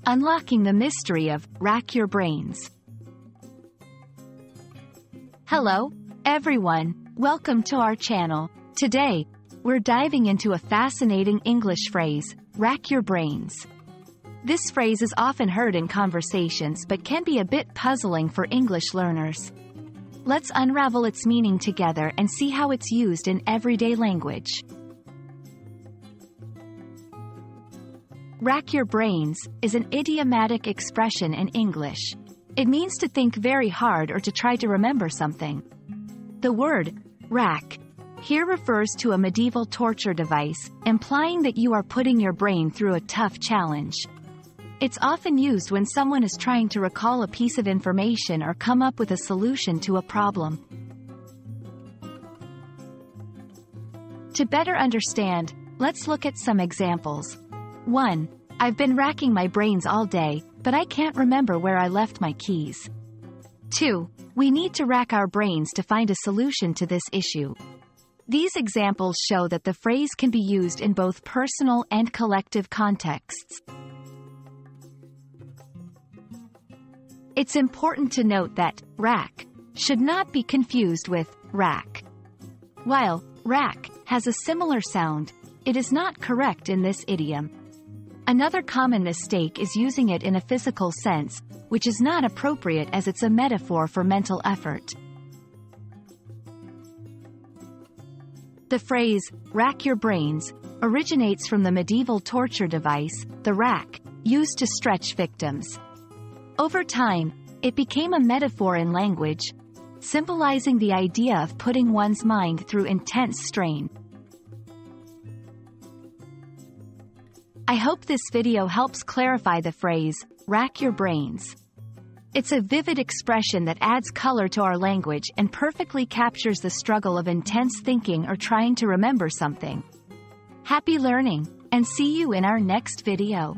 Unlocking the mystery of Rack Your Brains. Hello, everyone. Welcome to our channel. Today, we're diving into a fascinating English phrase, rack your brains. This phrase is often heard in conversations but can be a bit puzzling for English learners. Let's unravel its meaning together and see how it's used in everyday language. Rack your brains is an idiomatic expression in English. It means to think very hard or to try to remember something. The word rack here refers to a medieval torture device, implying that you are putting your brain through a tough challenge. It's often used when someone is trying to recall a piece of information or come up with a solution to a problem. To better understand, let's look at some examples. 1. I've been racking my brains all day, but I can't remember where I left my keys. 2. We need to rack our brains to find a solution to this issue. These examples show that the phrase can be used in both personal and collective contexts. It's important to note that rack should not be confused with rack. While rack has a similar sound, it is not correct in this idiom. Another common mistake is using it in a physical sense, which is not appropriate as it's a metaphor for mental effort. The phrase, rack your brains, originates from the medieval torture device, the rack, used to stretch victims. Over time, it became a metaphor in language, symbolizing the idea of putting one's mind through intense strain. I hope this video helps clarify the phrase, rack your brains. It's a vivid expression that adds color to our language and perfectly captures the struggle of intense thinking or trying to remember something. Happy learning, and see you in our next video.